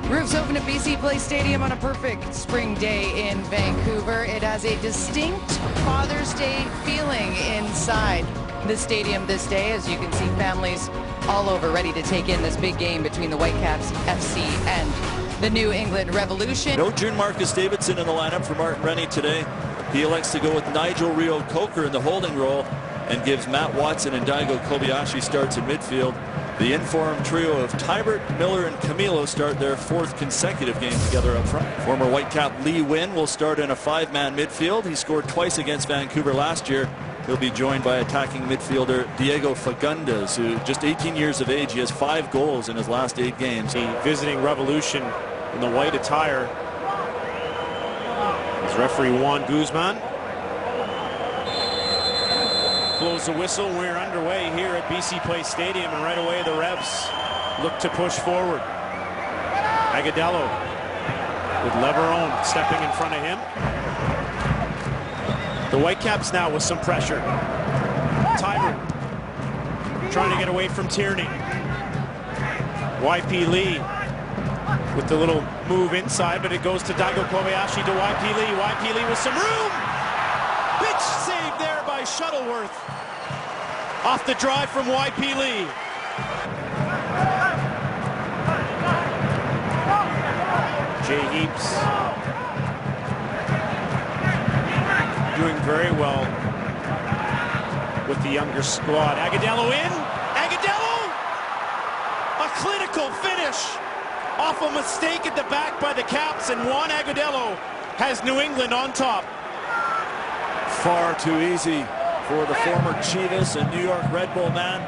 Roofs open at BC Place Stadium on a perfect spring day in Vancouver. It has a distinct Father's Day feeling inside the stadium this day, as you can see families all over ready to take in this big game between the Whitecaps FC and the New England Revolution. No June Marcus Davidson in the lineup for Martin Rennie today. He elects to go with Nigel Rio-Coker in the holding role and gives Matt Watson and Daigo Kobayashi starts in midfield. The informed trio of Tybert, Miller, and Camilo start their fourth consecutive game together up front. Former Whitecap Lee Wynn will start in a five-man midfield. He scored twice against Vancouver last year. He'll be joined by attacking midfielder Diego Fagundes, who just 18 years of age. He has 5 goals in his last 8 games. The visiting Revolution in the white attire is referee Juan Guzman. Blows the whistle. We're underway here at BC Place Stadium, and right away the Revs look to push forward. Agudelo with Leveron stepping in front of him. The Whitecaps now with some pressure. Tybert trying to get away from Tierney. YP Lee with the little move inside, but it goes to Daigo Kobayashi to YP Lee. YP Lee with some room. Big save there by Shuttleworth. Off the drive from YP Lee. Jay Heaps doing very well with the younger squad. Agudelo in. Agudelo! A clinical finish off a mistake at the back by the Caps, and Juan Agudelo has New England on top. Far too easy for the former Chivas and New York Red Bull man.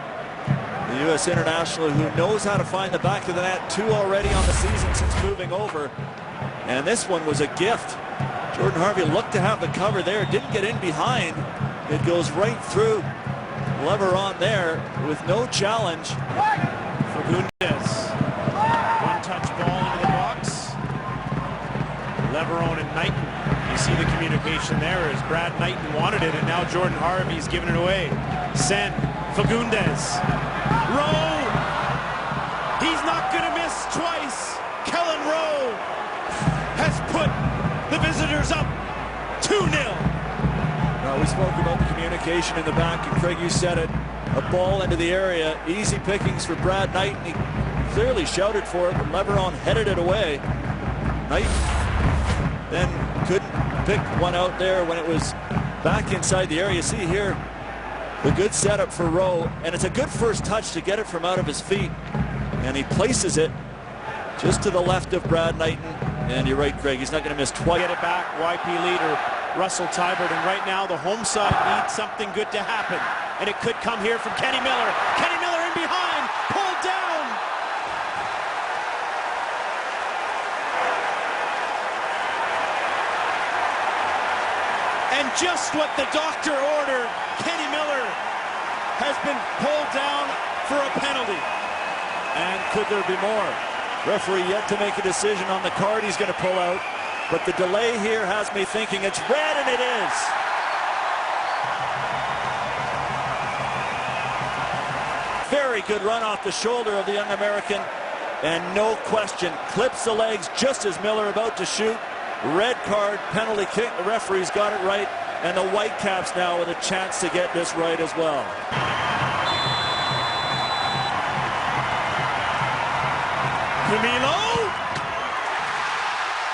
The U.S. international who knows how to find the back of the net. 2 already on the season since moving over. And this one was a gift. Jordan Harvey looked to have the cover there. Didn't get in behind. It goes right through Leveron there with no challenge. Fagundes. One-touch ball into the box. Leveron and Knighton. You see the communication there as Brad Knighton wanted it, and now Jordan Harvey's giving it away. Send Fagundes. Rowe. He's not going to miss twice. Kellen Rowe has put the visitors up 2-0. We spoke about the communication in the back, and Craig, you said it. A ball into the area. Easy pickings for Brad Knighton. He clearly shouted for it, but Leveron headed it away. Knighton then couldn't pick one out there when it was back inside the area. See here, the good setup for Rowe, and it's a good first touch to get it from out of his feet. And he places it just to the left of Brad Knighton. And you're right, Craig, he's not going to miss twice. Get it back, YP leader Russell Tybert, and right now the home side needs something good to happen. And it could come here from Kenny Miller. Kenny Miller in behind, pulled down. And just what the doctor ordered, Kenny Miller has been pulled down for a penalty. And could there be more? Referee yet to make a decision on the card he's going to pull out. But the delay here has me thinking it's red, and it is. Very good run off the shoulder of the young American. And no question, clips the legs just as Miller about to shoot. Red card, penalty kick. The referee's got it right. And the Whitecaps now with a chance to get this right as well. Camilo?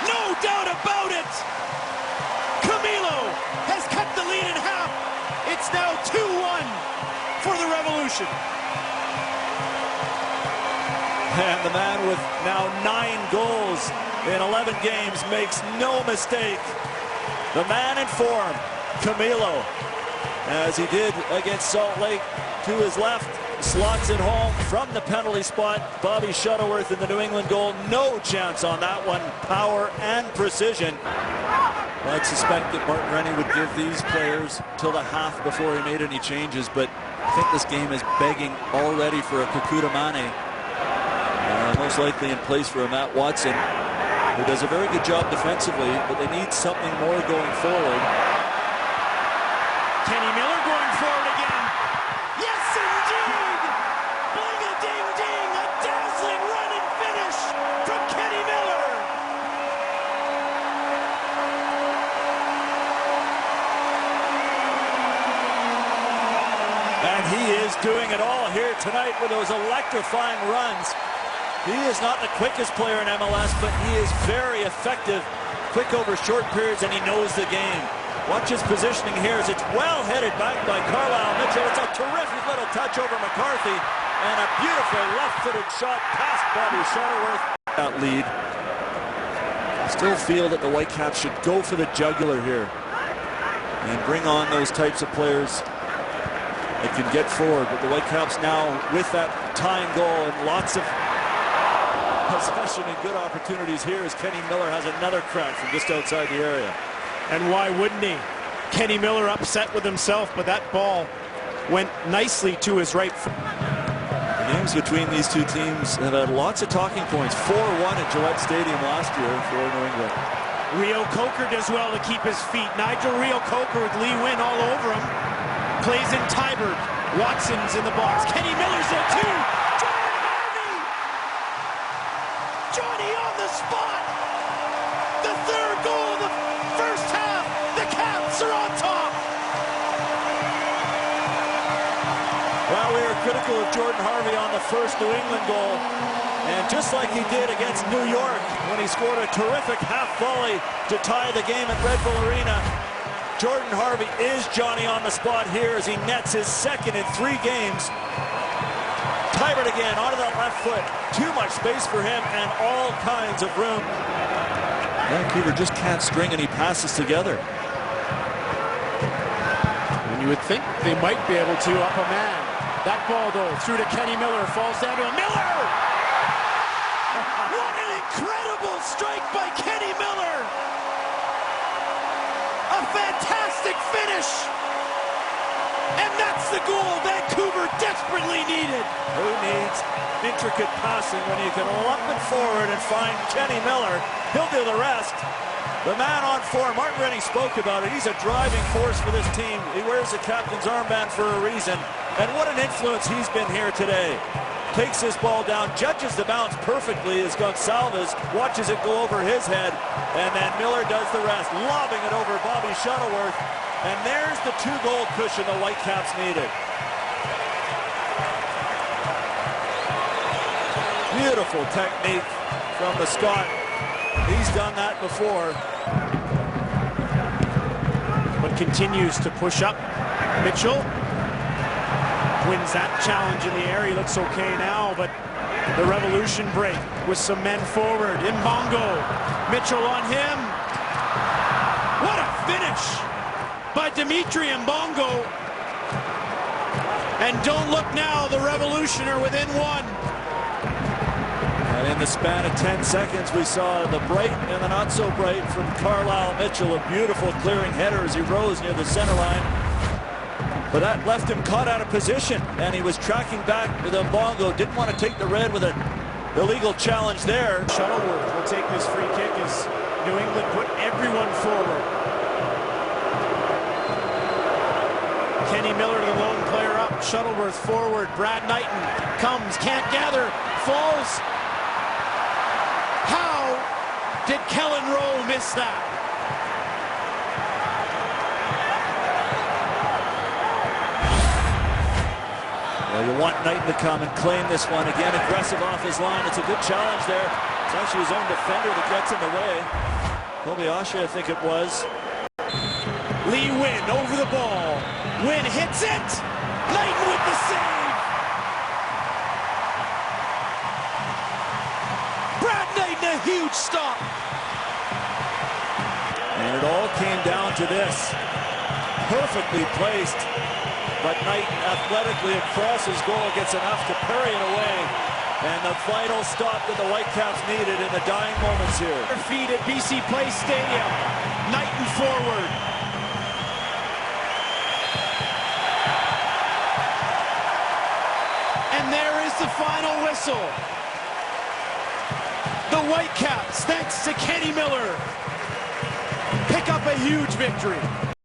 No doubt about it! Camilo has cut the lead in half. It's now 2-1 for the Revolution. And the man with now 9 goals in 11 games makes no mistake. The man in form, Camilo, as he did against Salt Lake, to his left, slots it home from the penalty spot. Bobby Shuttleworth in the New England goal. No chance on that one. Power and precision. I'd suspect that Martin Rennie would give these players till the half before he made any changes, but I think this game is begging already for a Kakuta Mane. Most likely in place for a Matt Watson, who does a very good job defensively, but they need something more going forward. Kenny Miller going forward again. Yes, indeed! Bling-a-ding-ding! A dazzling run and finish from Kenny Miller. just doing it all here tonight with those electrifying runs. He is not the quickest player in MLS, but he is very effective, quick over short periods, and he knows the game. Watch his positioning here as it's well headed back by Carlisle Mitchell. It's a terrific little touch over McCarthy, and a beautiful left-footed shot past Bobby Shuttleworth. That lead. I still feel that the Whitecaps should go for the jugular here and bring on those types of players that can get forward. But the Whitecaps now with that tying goal and lots of possession and good opportunities here as Kenny Miller has another crack from just outside the area. And why wouldn't he? Kenny Miller upset with himself, but that ball went nicely to his right foot. The games between these two teams have had lots of talking points. 4-1 at Gillette Stadium last year for New England. Rio Coker does well to keep his feet. Nigel Rio Coker with Lee Wynn all over him. Plays in Tybert. Watson's in the box. Kenny Miller's there too. Johnny Harvey! Johnny on the spot! The third goal of the first half. The Caps are on top. Well, we are critical of Jordan Harvey on the first New England goal. And just like he did against New York when he scored a terrific half volley to tie the game at Red Bull Arena, Jordan Harvey is Johnny on the spot here as he nets his second in 3 games. Tybert again onto that left foot. Too much space for him and all kinds of room. Vancouver just can't string any passes together. And you would think they might be able to up a man. That ball though through to Kenny Miller, falls down to him. Miller! What an incredible strike by Kenny Miller! A fantastic finish! And that's the goal Vancouver desperately needed. Who needs intricate passing when you can lump it forward and find Kenny Miller? He'll do the rest. The man on form, Martin Rennie spoke about it. He's a driving force for this team. He wears the captain's armband for a reason. And what an influence he's been here today. Takes this ball down, judges the bounce perfectly as Gonsalves watches it go over his head, and then Miller does the rest, lobbing it over Bobby Shuttleworth, and there's the 2-goal cushion the Whitecaps needed. Beautiful technique from the Scot. He's done that before. But continues to push up. Mitchell wins that challenge in the air. He looks okay now, but the revolution break with some men forward. Mbongo, Mitchell on him. What a finish by Dimitri Mbongo. And don't look now, the Revolution are within 1. And in the span of 10 seconds, we saw the bright and the not so bright from Carlisle Mitchell. A beautiful clearing header as he rose near the center line. But that left him caught out of position, and he was tracking back with Mbongo. Didn't want to take the red with an illegal challenge there. Shuttleworth will take this free kick as New England put everyone forward. Kenny Miller, the lone player up. Shuttleworth forward. Brad Knighton comes, can't gather, falls. How did Kellen Rowe miss that? Well, you want Knighton to come and claim this one. Again, aggressive off his line. It's a good challenge there. It's actually his own defender that gets in the way. Kobayashi, I think it was. Lee Wynn over the ball. Wynn hits it. Knighton with the save. Brad Knighton, a huge stop. And it all came down to this. Perfectly placed. But Knighton athletically across his goal gets enough to parry it away. And the vital stop that the Whitecaps needed in the dying moments here. Their feet at BC Place Stadium. Knighton forward. And there is the final whistle. The Whitecaps, thanks to Kenny Miller, pick up a huge victory.